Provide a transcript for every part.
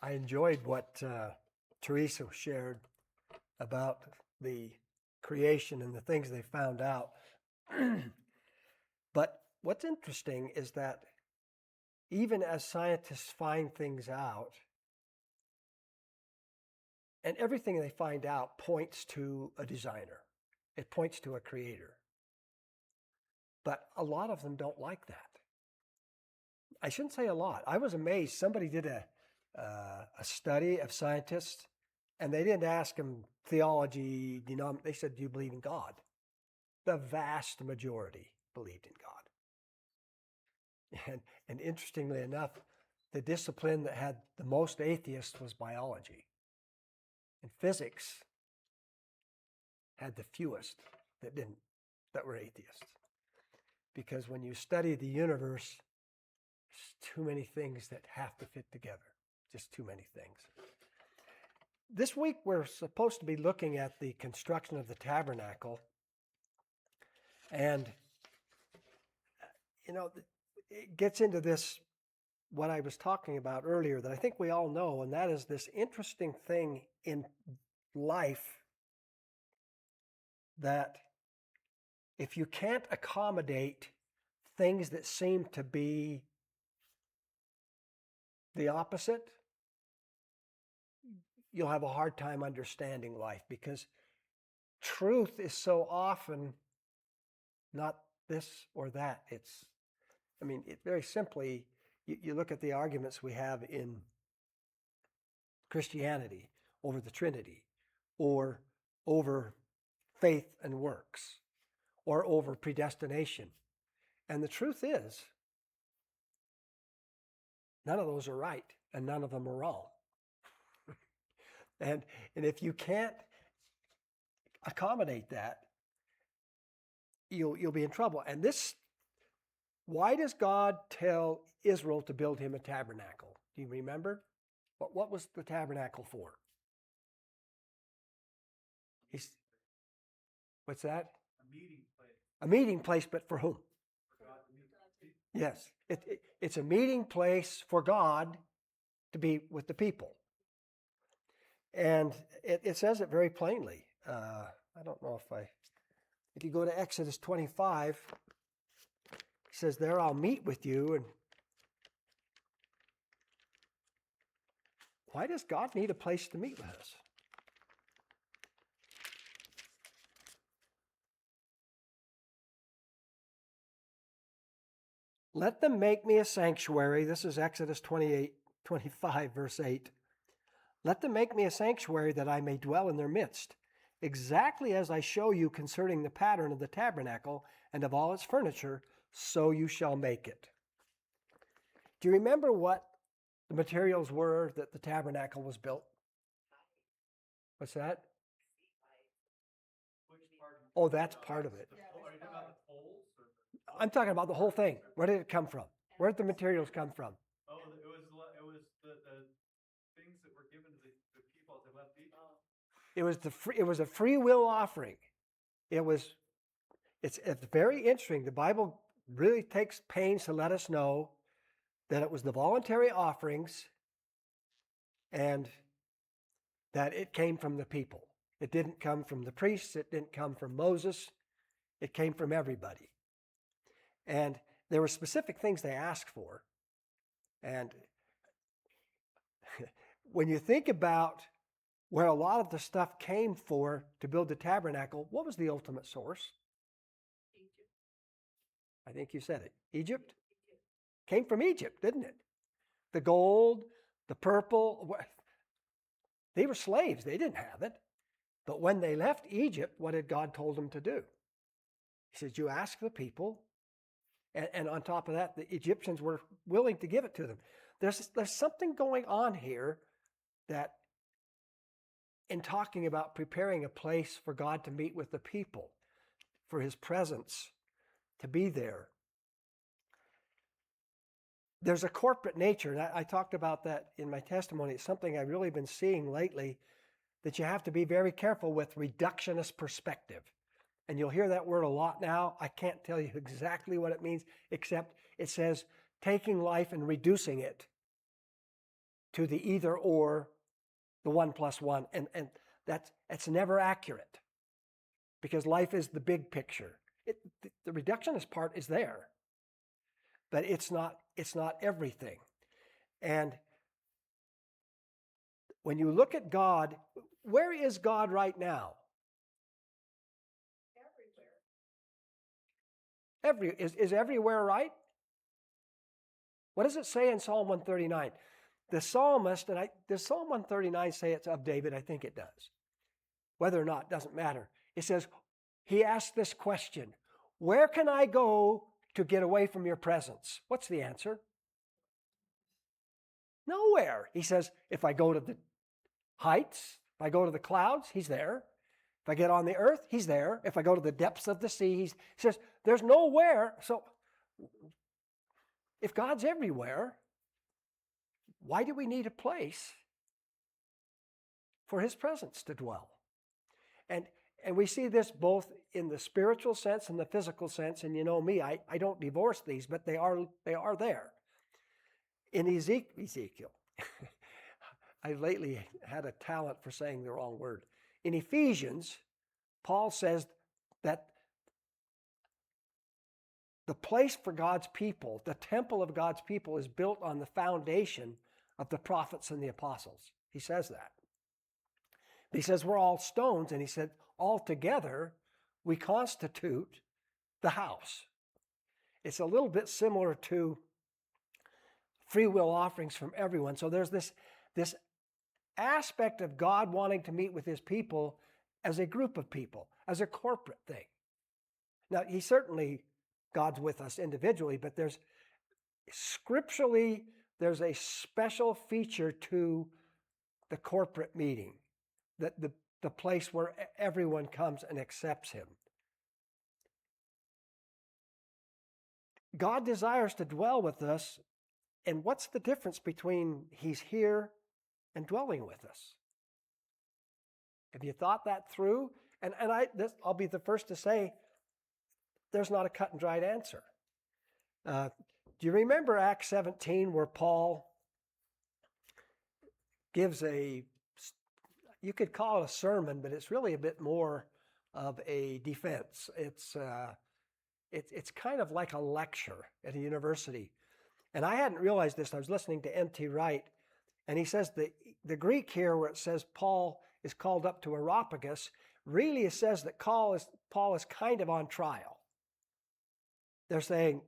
I enjoyed what Teresa shared about the creation and the things they found out. But what's interesting is that even as scientists find things out, and everything they find out points to a designer, it points to a creator. But a lot of them don't like that. I shouldn't say a lot. I was amazed. Somebody did a study of scientists, and they didn't ask them theology. They said, "Do you believe in God?" The vast majority believed in God. And interestingly enough, the discipline that had the most atheists was biology. And physics had the fewest that were atheists. Because when you study the universe, there's too many things that have to fit together. Just too many things. This week we're supposed to be looking at the construction of the tabernacle. And, it gets into this, what I was talking about earlier, that I think we all know, and that is this interesting thing in life that if you can't accommodate things that seem to be the opposite, you'll have a hard time understanding life, because truth is so often not this or that. Very simply, you look at the arguments we have in Christianity over the Trinity, or over faith and works, or over predestination. And the truth is, none of those are right, and none of them are wrong. And if you can't accommodate that, you'll be in trouble. And why does God tell Israel to build him a tabernacle? Do you remember? What was the tabernacle for? What's that? A meeting place. A meeting place, but for whom? For God to meet. Yes, it's a meeting place for God to be with the people. And it says it very plainly. I don't know if you go to Exodus 25, it says, "There I'll meet with you." And why does God need a place to meet with us? "Let them make me a sanctuary." This is Exodus 25, verse 8. "Let them make me a sanctuary that I may dwell in their midst, exactly as I show you concerning the pattern of the tabernacle and of all its furniture, so you shall make it." Do you remember what the materials were that the tabernacle was built? What's that? Oh, that's part of it. Are you talking about the poles? I'm talking about the whole thing. Where did it come from? Where did the materials come from? Oh, it was the things that were given to the people as they left Egypt. It was a free will offering. It's very interesting. The Bible really takes pains to let us know that it was the voluntary offerings and that it came from the people. It didn't come from the priests. It didn't come from Moses. It came from everybody. And there were specific things they asked for. And when you think about where a lot of the stuff came to build the tabernacle, what was the ultimate source? Egypt. I think you said it. Egypt? Came from Egypt, didn't it? The gold, the purple. They were slaves. They didn't have it. But when they left Egypt, what had God told them to do? He said, "You ask the people." And on top of that, the Egyptians were willing to give it to them. There's something going on here that, in talking about preparing a place for God to meet with the people, for his presence to be there, there's a corporate nature. And I talked about that in my testimony. It's something I've really been seeing lately, that you have to be very careful with reductionist perspective. And you'll hear that word a lot now. I can't tell you exactly what it means, except it says taking life and reducing it to the either or, the 1 plus 1. And that's never accurate because life is the big picture. The reductionist part is there, but it's not everything. And when you look at God, where is God right now? Everywhere. Is everywhere right? What does it say in Psalm 139? The psalmist, does Psalm 139 say it's of David? I think it does. Whether or not, doesn't matter. It says, he asked this question, where can I go to get away from your presence? What's the answer? Nowhere. He says, if I go to the heights, if I go to the clouds, he's there. If I get on the earth, he's there. If I go to the depths of the sea, he says, there's nowhere. So if God's everywhere, why do we need a place for his presence to dwell? And we see this both in the spiritual sense and the physical sense. And you know me, I don't divorce these, but they are there. In Ezekiel, I lately had a talent for saying the wrong word. In Ephesians, Paul says that the place for God's people, the temple of God's people, is built on the foundation of the prophets and the apostles. He says that. But he says we're all stones, and he said all together we constitute the house. It's a little bit similar to free will offerings from everyone. So there's this aspect of God wanting to meet with his people as a group of people, as a corporate thing. Now, God's with us individually, but scripturally, there's a special feature to the corporate meeting, the place where everyone comes and accepts him. God desires to dwell with us, and what's the difference between he's here and dwelling with us? Have you thought that through? And I'll be the first to say, there's not a cut and dried answer. Do you remember Acts 17 where Paul gives you could call it a sermon, but it's really a bit more of a defense. It's kind of like a lecture at a university. And I hadn't realized this. I was listening to N.T. Wright, and he says the Greek here where it says Paul is called up to Areopagus, really says that Paul is kind of on trial. They're saying,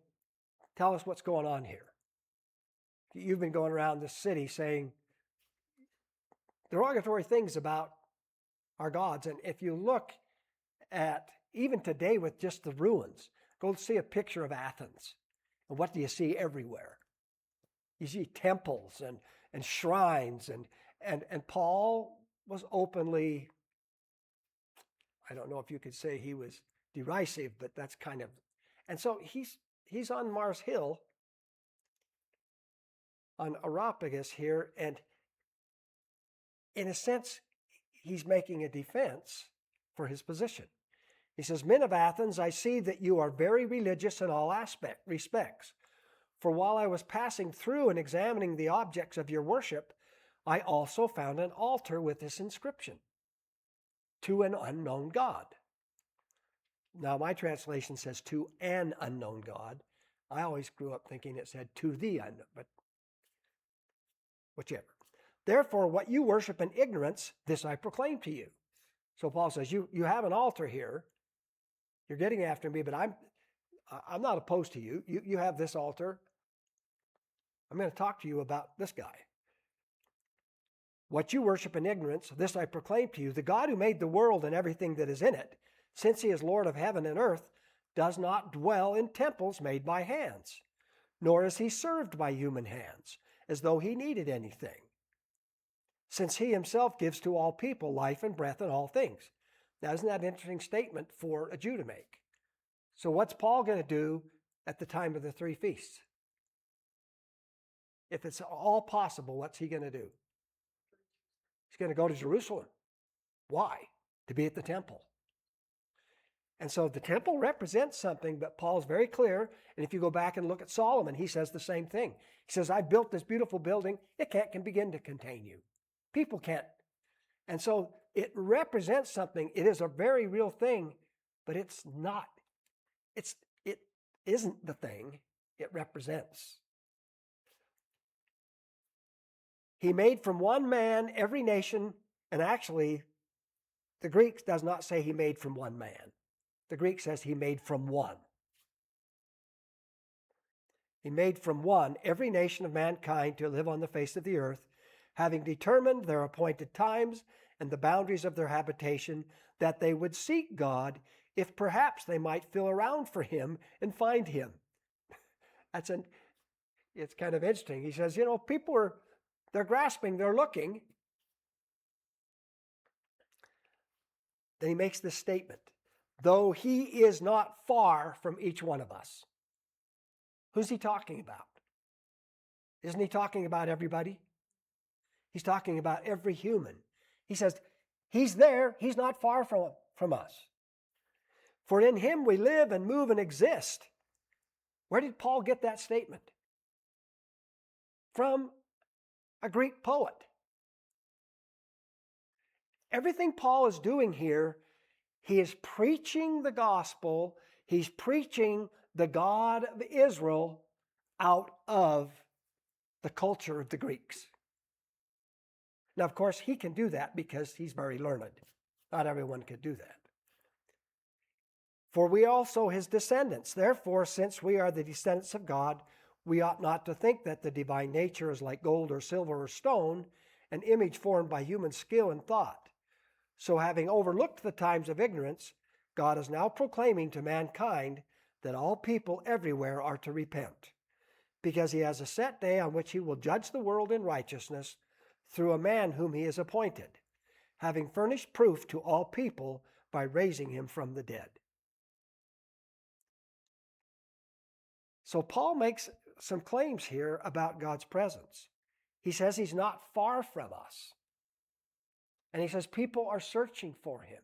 tell us what's going on here. You've been going around the city saying derogatory things about our gods. And if you look at, even today with just the ruins, go see a picture of Athens. And what do you see everywhere? You see temples and shrines. And Paul was openly, I don't know if you could say he was derisive, but that's kind of, and so he's on Mars Hill, on Areopagus here, and in a sense, he's making a defense for his position. He says, men of Athens, I see that you are very religious in all respects. For while I was passing through and examining the objects of your worship, I also found an altar with this inscription, to an unknown God. Now, my translation says to an unknown God. I always grew up thinking it said to the unknown, but whichever. Therefore, what you worship in ignorance, this I proclaim to you. So Paul says, you have an altar here. You're getting after me, but I'm not opposed to you. You have this altar. I'm going to talk to you about this guy. What you worship in ignorance, this I proclaim to you. The God who made the world and everything that is in it, since he is Lord of heaven and earth, does not dwell in temples made by hands, nor is he served by human hands, as though he needed anything, since he himself gives to all people life and breath and all things. Now, isn't that an interesting statement for a Jew to make? So what's Paul going to do at the time of the three feasts? If it's all possible, what's he going to do? He's going to go to Jerusalem. Why? To be at the temple. And so the temple represents something, but Paul's very clear. And if you go back and look at Solomon, he says the same thing. He says, I built this beautiful building. It can begin to contain you. People can't. And so it represents something. It is a very real thing, but it's not. It isn't the thing it represents. He made from one man every nation, and actually, the Greek does not say he made from one man. The Greek says he made from one. He made from one every nation of mankind to live on the face of the earth, having determined their appointed times and the boundaries of their habitation, that they would seek God, if perhaps they might feel around for him and find him. It's kind of interesting. He says, people they're grasping, they're looking. Then he makes this statement, though he is not far from each one of us. Who's he talking about? Isn't he talking about everybody? He's talking about every human. He says, he's there, he's not far from us. For in him we live and move and exist. Where did Paul get that statement? From a Greek poet. Everything Paul is doing here, he is preaching the gospel. He's preaching the God of Israel out of the culture of the Greeks. Now, of course, he can do that because he's very learned. Not everyone could do that. For we also his descendants. Therefore, since we are the descendants of God, we ought not to think that the divine nature is like gold or silver or stone, an image formed by human skill and thought. So having overlooked the times of ignorance, God is now proclaiming to mankind that all people everywhere are to repent, because he has a set day on which he will judge the world in righteousness through a man whom he has appointed, having furnished proof to all people by raising him from the dead. So Paul makes some claims here about God's presence. He says he's not far from us. And he says people are searching for him.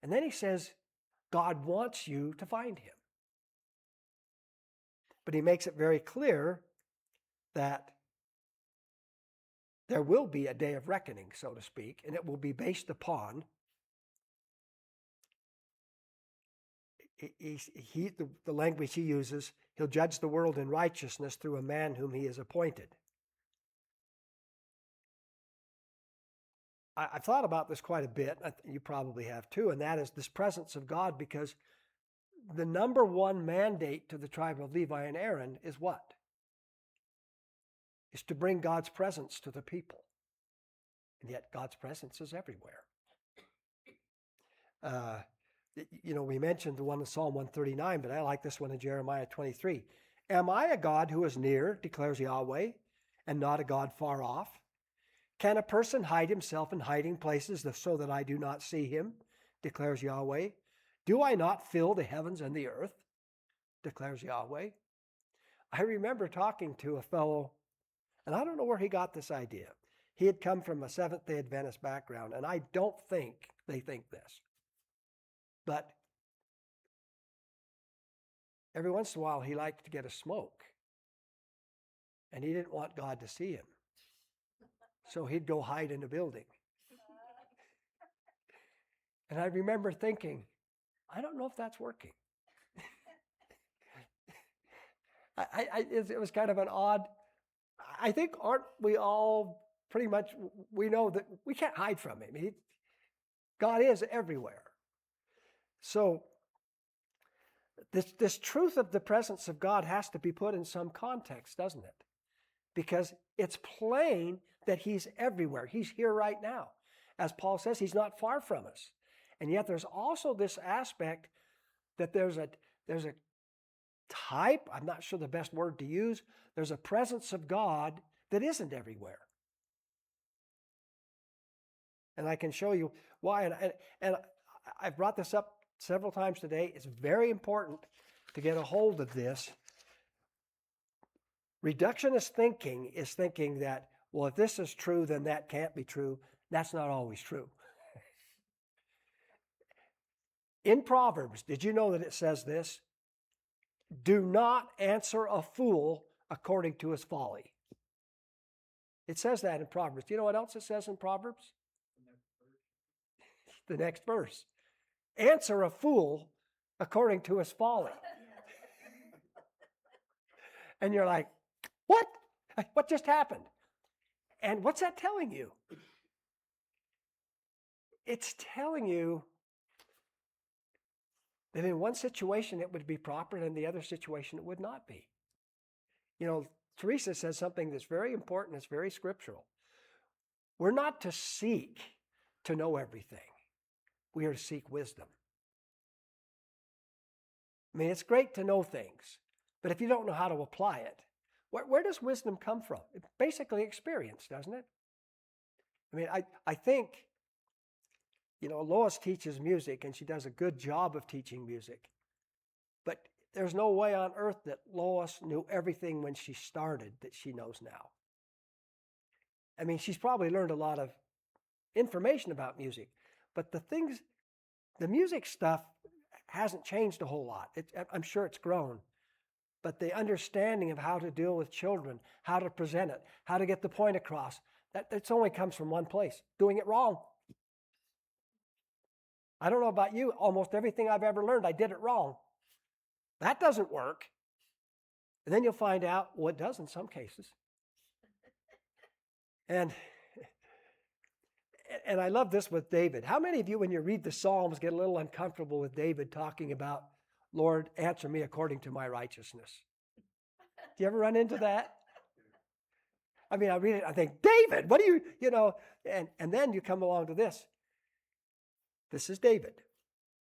And then he says God wants you to find him. But he makes it very clear that there will be a day of reckoning, so to speak, and it will be based upon the language he uses. He'll judge the world in righteousness through a man whom he has appointed. I've thought about this quite a bit. You probably have too, and that is this presence of God, because the number one mandate to the tribe of Levi and Aaron is what? Is to bring God's presence to the people. And yet God's presence is everywhere. We mentioned the one in Psalm 139, but I like this one in Jeremiah 23. Am I a God who is near, declares Yahweh, and not a God far off? Can a person hide himself in hiding places so that I do not see him, declares Yahweh? Do I not fill the heavens and the earth, declares Yahweh? I remember talking to a fellow, and I don't know where he got this idea. He had come from a Seventh-day Adventist background, and I don't think they think this. But every once in a while, he liked to get a smoke, and he didn't want God to see him. So he'd go hide in a building. And I remember thinking, I don't know if that's working. It was kind of an odd, I think, aren't we all pretty much, we know that we can't hide from him. God is everywhere. So this truth of the presence of God has to be put in some context, doesn't it? Because it's plain that he's everywhere. He's here right now. As Paul says, he's not far from us. And yet there's also this aspect that there's a type, I'm not sure the best word to use, there's a presence of God that isn't everywhere. And I can show you why. And I've brought this up several times today. It's very important to get a hold of this. Reductionist thinking is thinking that, well, if this is true, then that can't be true. That's not always true. In Proverbs, did you know that it says this? Do not answer a fool according to his folly. It says that in Proverbs. Do you know what else it says in Proverbs? The next verse. Answer a fool according to his folly. And you're like, what? What just happened? And what's that telling you? It's telling you that in one situation it would be proper and in the other situation it would not be. You know, Teresa says something that's very important, it's very scriptural. We're not to seek to know everything. We are to seek wisdom. I mean, it's great to know things, but if you don't know how to apply it, where does wisdom come from? It's basically experience, doesn't it? I mean, I think, you know, Lois teaches music, and she does a good job of teaching music. But there's no way on earth that Lois knew everything when she started that she knows now. I mean, she's probably learned a lot of information about music, but the music stuff hasn't changed a whole lot. I'm sure it's grown. But the understanding of how to deal with children, how to present it, how to get the point across, it only comes from one place, doing it wrong. I don't know about you, almost everything I've ever learned, I did it wrong. That doesn't work. And then you'll find out, well, it does in some cases. And I love this with David. How many of you, when you read the Psalms, get a little uncomfortable with David talking about, Lord, answer me according to my righteousness? Do you ever run into that? I mean, I read it, I think, David, what do you know, and then you come along to this. This is David.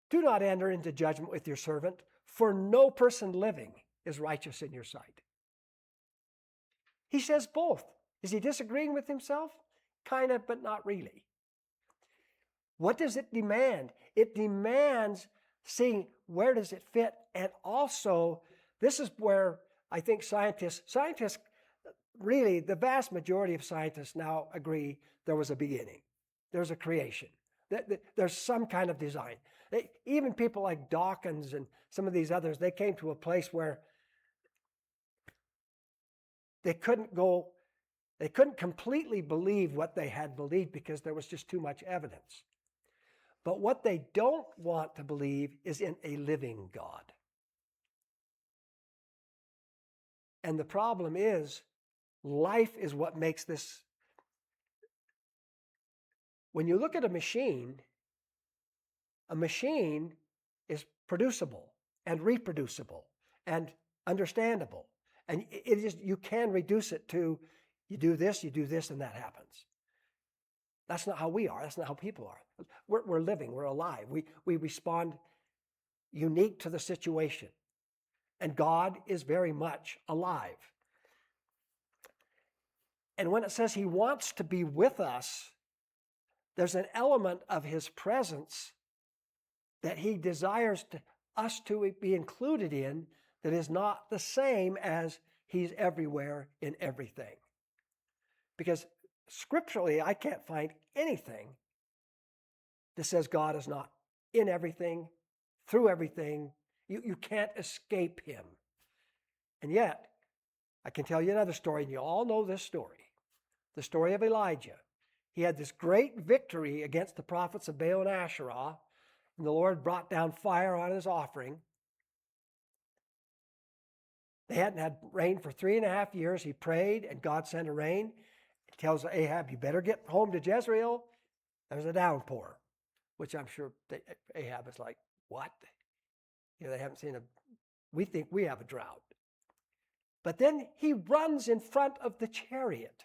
Do not enter into judgment with your servant, for no person living is righteous in your sight. He says both. Is he disagreeing with himself? Kind of, but not really. What does it demand? It demands seeing where does it fit, and also this is where I think scientists really, the vast majority of scientists now agree there was a beginning. There's a creation. There's some kind of design. Even people like Dawkins and some of these others, they came to a place where they couldn't completely believe what they had believed because there was just too much evidence. But what they don't want to believe is in a living God. And the problem is, life is what makes this. When you look at a machine is producible and reproducible and understandable. And you can reduce it to, you do this, and that happens. That's not how we are. That's not how people are. We're living. We're alive. We respond unique to the situation. And God is very much alive. And when it says he wants to be with us, there's an element of his presence that he desires us to be included in that is not the same as he's everywhere in everything. Because scripturally, I can't find anything that says God is not in everything, through everything. You can't escape him. And yet, I can tell you another story, and you all know this story. The story of Elijah. He had this great victory against the prophets of Baal and Asherah, and the Lord brought down fire on his offering. They hadn't had rain for 3.5 years. He prayed, and God sent a rain. He tells Ahab, you better get home to Jezreel. There's a downpour, which I'm sure Ahab is like, what? You know, they haven't seen we think we have a drought. But then he runs in front of the chariot.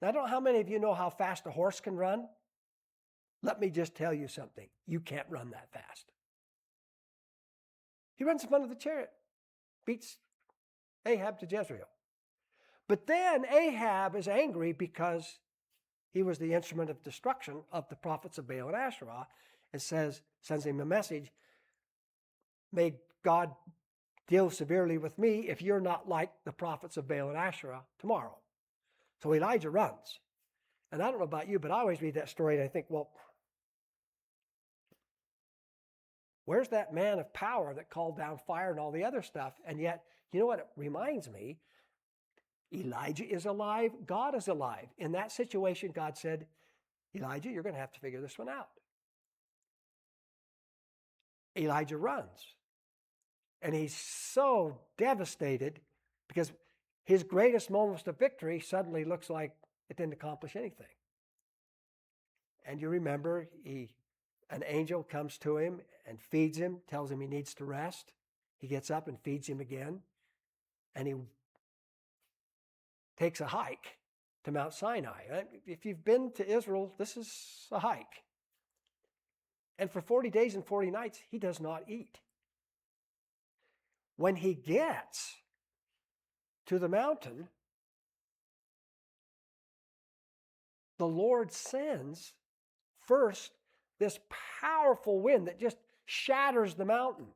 Now, I don't know how many of you know how fast a horse can run. Let me just tell you something. You can't run that fast. He runs in front of the chariot, beats Ahab to Jezreel. But then Ahab is angry because he was the instrument of destruction of the prophets of Baal and Asherah, and sends him a message, may God deal severely with me if you're not like the prophets of Baal and Asherah tomorrow. So Elijah runs. And I don't know about you, but I always read that story and I think, well, Where's that man of power that called down fire and all the other stuff? And yet, you know what it reminds me? Elijah is alive. God is alive. In that situation, God said, Elijah, you're going to have to figure this one out. Elijah runs. And he's so devastated because his greatest moments of victory suddenly looks like it didn't accomplish anything. And you remember, an angel comes to him and feeds him, tells him he needs to rest. He gets up and feeds him again. And he takes a hike to Mount Sinai. If you've been to Israel, this is a hike. And for 40 days and 40 nights, he does not eat. When he gets to the mountain, the Lord sends first this powerful wind that just shatters the mountain,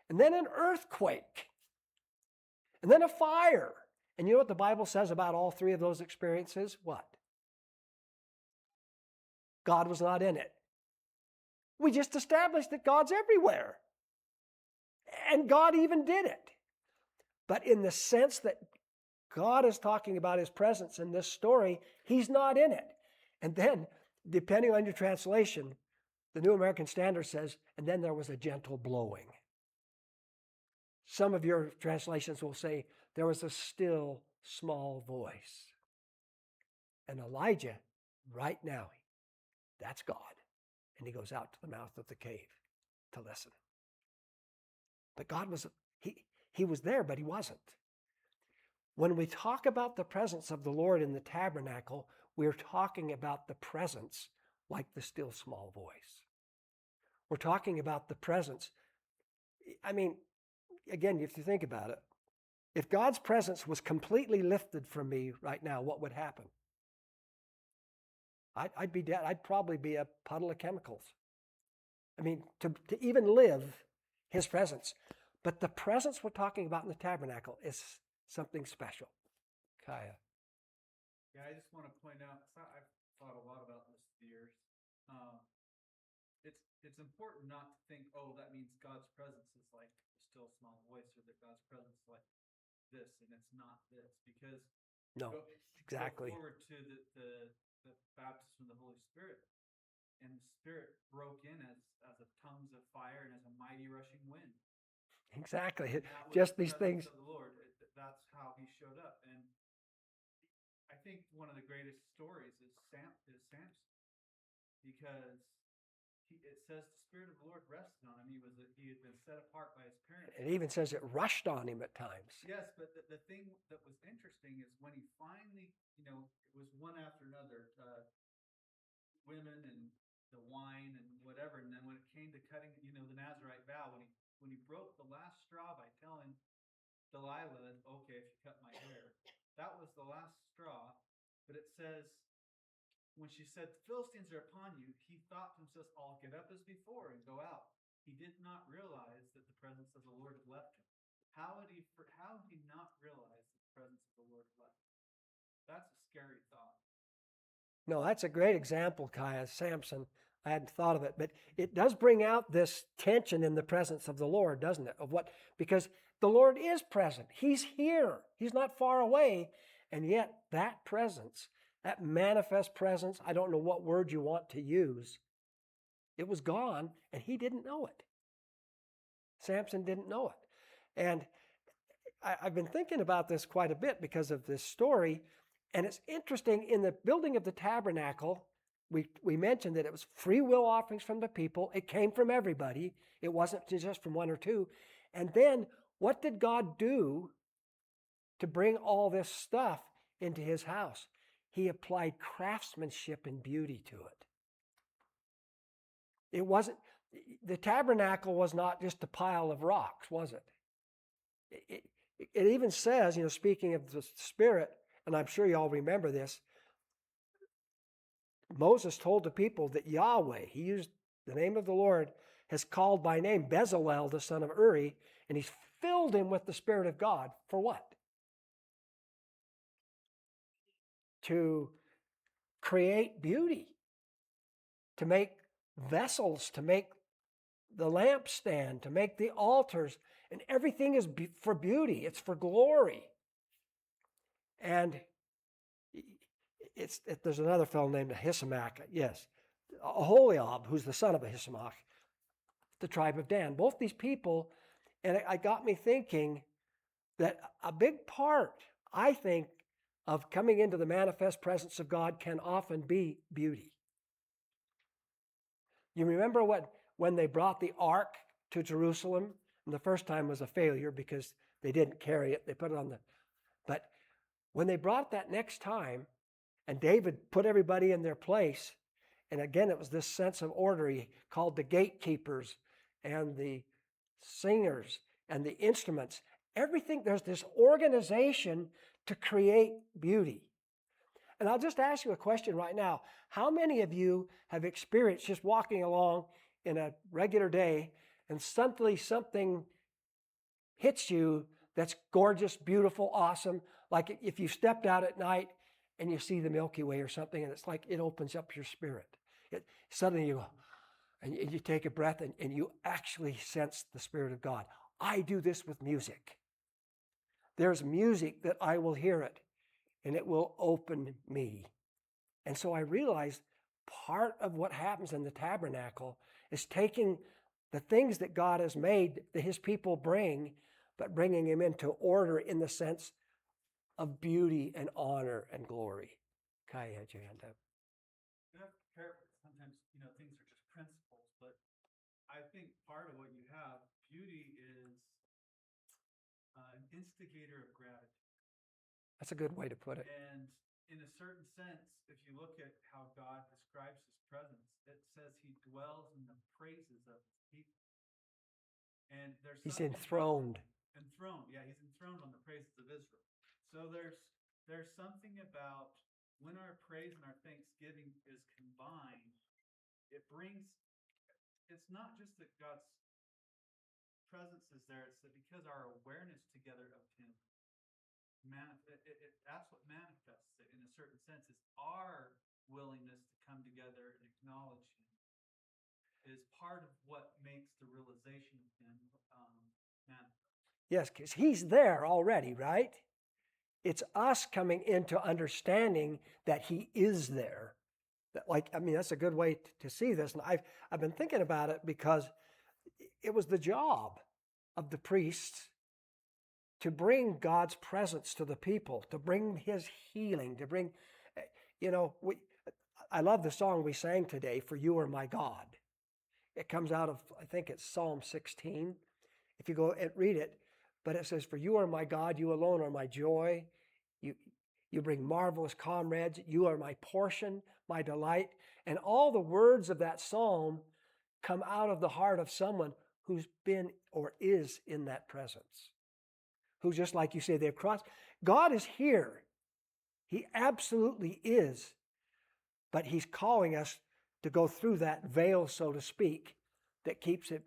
and then an earthquake, and then a fire. And you know what the Bible says about all three of those experiences? What? God was not in it. We just established that God's everywhere. And God even did it. But in the sense that God is talking about his presence in this story, he's not in it. And then, depending on your translation, the New American Standard says, and then there was a gentle blowing. Some of your translations will say, there was a still small voice. And Elijah, right now, that's God. And he goes out to the mouth of the cave to listen. But God was, he was there, but he wasn't. When we talk about the presence of the Lord in the tabernacle, we're talking about the presence like the still small voice. We're talking about the presence. I mean, again, if you think about it, if God's presence was completely lifted from me right now, what would happen? I'd be dead. I'd probably be a puddle of chemicals. I mean, to even live his presence. But the presence we're talking about in the tabernacle is something special. Kaya. Yeah, I just want to point out, I've thought a lot about this through the years. It's important not to think, oh, that means God's presence is like a still small voice, or that God's presence is like this, and it's not this, because No, exactly. Go forward to the baptism of the Holy Spirit, and the Spirit broke in as a tongues of fire and as a mighty rushing wind. Exactly. Just these things. Of the Lord, that's how he showed up. And I think one of the greatest stories is Samson, because it says the Spirit of the Lord rested on him. He had been set apart by his parents. It even says it rushed on him at times. Yes, but the thing that was interesting is when he finally, it was one after another, women and the wine and whatever, and then when it came to cutting, the Nazirite vow, when he broke the last straw by telling Delilah that, okay, if you cut my hair, that was the last straw. But it says, when she said, the Philistines are upon you, he thought to himself, I'll get up as before and go out. He did not realize that the presence of the Lord had left him. How had he not realized that the presence of the Lord had left him? That's a scary thought. No, that's a great example, Kaya, Samson. I hadn't thought of it, but it does bring out this tension in the presence of the Lord, doesn't it? Because the Lord is present. He's here. He's not far away. And yet that presence, that manifest presence, I don't know what word you want to use, it was gone and he didn't know it. Samson didn't know it. And I've been thinking about this quite a bit because of this story. And it's interesting, in the building of the tabernacle, we mentioned that it was free will offerings from the people. It came from everybody. It wasn't just from one or two. And then what did God do to bring all this stuff into his house? He applied craftsmanship and beauty to it. It wasn't, the tabernacle was not just a pile of rocks, was it? It even says, speaking of the Spirit, and I'm sure you all remember this, Moses told the people that Yahweh, he used the name of the Lord, has called by name Bezalel, the son of Uri, and he's filled him with the Spirit of God. For what? To create beauty, to make vessels, to make the lampstand, to make the altars, and everything is for beauty. It's for glory. And there's another fellow named Ahisamach, yes, Aholiab, who's the son of Ahisamach, the tribe of Dan. Both these people, and it got me thinking that a big part, I think, of coming into the manifest presence of God can often be beauty. You remember when they brought the ark to Jerusalem? And the first time was a failure because they didn't carry it. They put it on but when they brought it that next time, and David put everybody in their place, and again, it was this sense of order. He called the gatekeepers and the singers and the instruments. Everything, there's this organization to create beauty. And I'll just ask you a question right now. How many of you have experienced just walking along in a regular day and suddenly something hits you that's gorgeous, beautiful, awesome? Like if you stepped out at night and you see the Milky Way or something, and it's like it opens up your spirit. Suddenly you go, and you take a breath and you actually sense the Spirit of God. I do this with music. There's music that I will hear it, and it will open me. And so I realized part of what happens in the tabernacle is taking the things that God has made that his people bring, but bringing them into order in the sense of beauty and honor and glory. Kai had your hand up. You have to be careful. Sometimes, things are just principles, but I think part of what you have, beauty is an instigator of gratitude. That's a good way to put it. And in a certain sense, if you look at how God describes his presence, it says he dwells in the praises of his people. And he's enthroned. Yeah, he's enthroned on the praises of Israel. So there's something about when our praise and our thanksgiving is combined, it's not just that God's presence is there, it's that because our awareness together of him, that's what manifests it in a certain sense, is our willingness to come together and acknowledge him is part of what makes the realization of him manifest. Yes, because he's there already, right? It's us coming into understanding that he is there. That's a good way to see this. And I've been thinking about it because it was the job of the priests to bring God's presence to the people, to bring his healing, to bring, I love the song we sang today, "For You Are My God." It comes out of, I think it's Psalm 16. If you go and read it, but it says, "For you are my God, you alone are my joy. You bring marvelous comrades. You are my portion, my delight." And all the words of that psalm come out of the heart of someone who's been or is in that presence. Who, just like you say, they've crossed. God is here. He absolutely is. But he's calling us to go through that veil, so to speak, that keeps it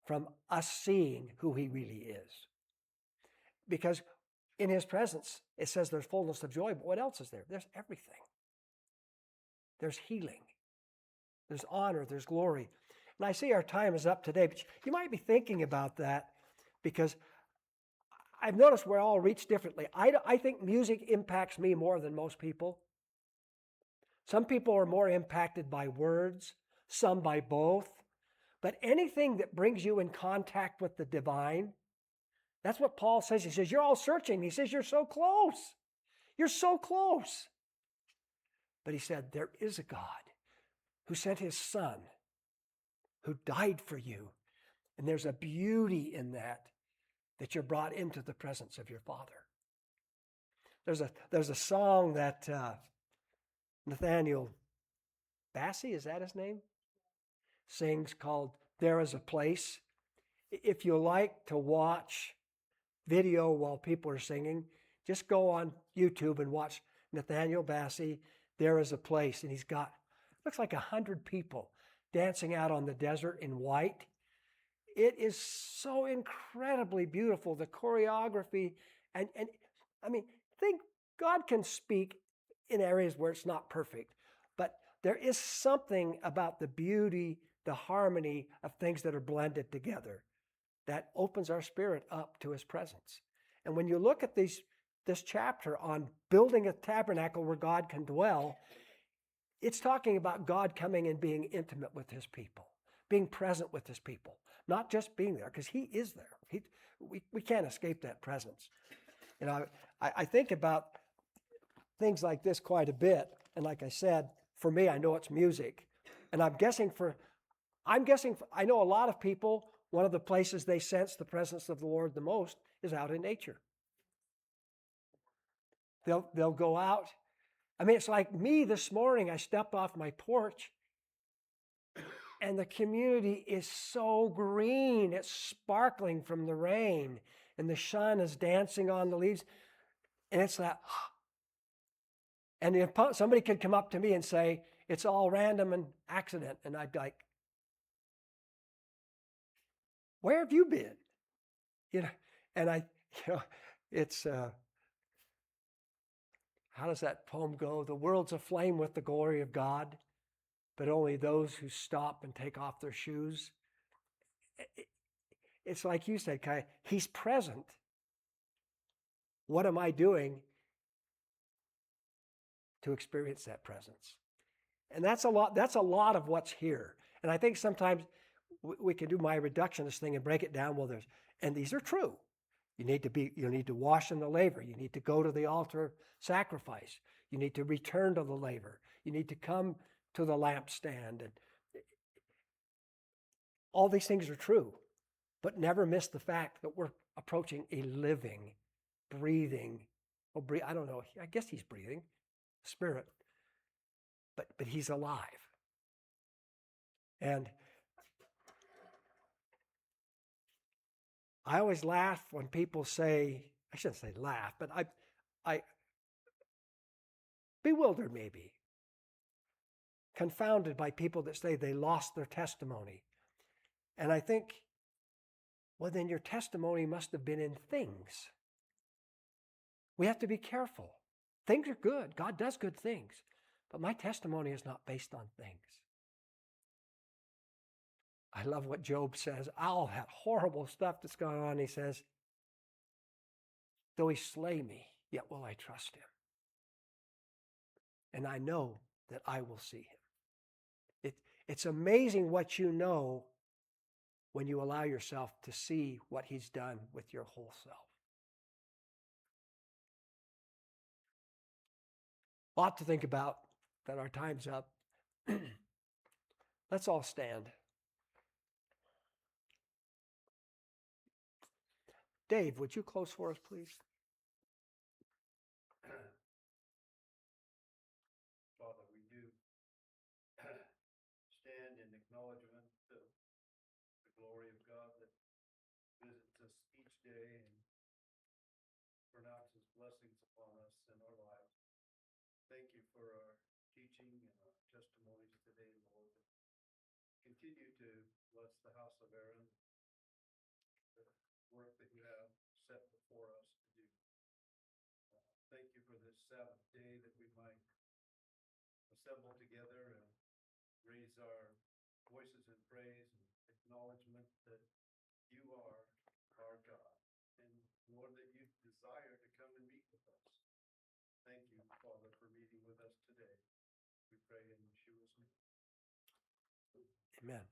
from us seeing who he really is. Because in his presence, it says there's fullness of joy, but what else is there? There's everything. There's healing. There's honor. There's glory. And I see our time is up today, but you might be thinking about that because I've noticed we're all reached differently. I think music impacts me more than most people. Some people are more impacted by words, some by both. But anything that brings you in contact with the divine, that's what Paul says. He says, you're all searching. He says, you're so close. You're so close. But he said, there is a God who sent his son, who died for you. And there's a beauty in that you're brought into the presence of your Father. There's a song that Nathaniel Bassey, is that his name? Sings called "There Is a Place." If you like to watch video while people are singing, just go on YouTube and watch Nathaniel Bassey, "There Is a Place." And he's got, looks like 100 people dancing out on the desert in white. It is so incredibly beautiful, the choreography. And think God can speak in areas where it's not perfect, but there is something about the beauty, the harmony of things that are blended together that opens our spirit up to his presence. And when you look at this chapter on building a tabernacle where God can dwell, it's talking about God coming and being intimate with his people, being present with his people, not just being there, because he is there. We can't escape that presence. You know, I think about things like this quite a bit. And like I said, for me, I know it's music. And I know a lot of people, one of the places they sense the presence of the Lord the most is out in nature. They'll go out. I mean, it's like me this morning. I stepped off my porch and the community is so green. It's sparkling from the rain and the sun is dancing on the leaves. And it's that, and if somebody could come up to me and say, it's all random and accident. And I'd be like, where have you been? You know, and it's, how does that poem go? The world's aflame with the glory of God, but only those who stop and take off their shoes. It's like you said, Kai, he's present. What am I doing to experience that presence? And that's a lot of what's here. And I think sometimes we can do my reductionist thing and break it down. Well, and these are true. You need to wash in the laver. You need to go to the altar sacrifice. You need to return to the laver. You need to come to the lampstand. And all these things are true, but never miss the fact that we're approaching a living, breathing, I don't know, I guess he's breathing, spirit, but he's alive. And I always laugh when people say, I shouldn't say laugh, but I bewildered maybe, confounded by people that say they lost their testimony. And I think, well, then your testimony must have been in things. We have to be careful. Things are good. God does good things. But my testimony is not based on things. I love what Job says. All that horrible stuff that's going on, he says, though he slay me, yet will I trust him. And I know that I will see him. It's amazing what you know when you allow yourself to see what he's done with your whole self. A lot to think about, that our time's up. Let's all stand. Dave, would you close for us, please? Father, we do stand in acknowledgement of the glory of God that visits us each day and pronounces blessings upon us in our lives. Thank you for our teaching and our testimonies today, Lord. Continue to bless the house of Aaron, the work that you have set before us to do. Thank you for this Sabbath day that we might assemble together and raise our voices in praise and acknowledgement that you are our God. And Lord, that you desire to come and meet with us. Thank you, Father, for meeting with us today. We pray in Yeshua's name. Amen.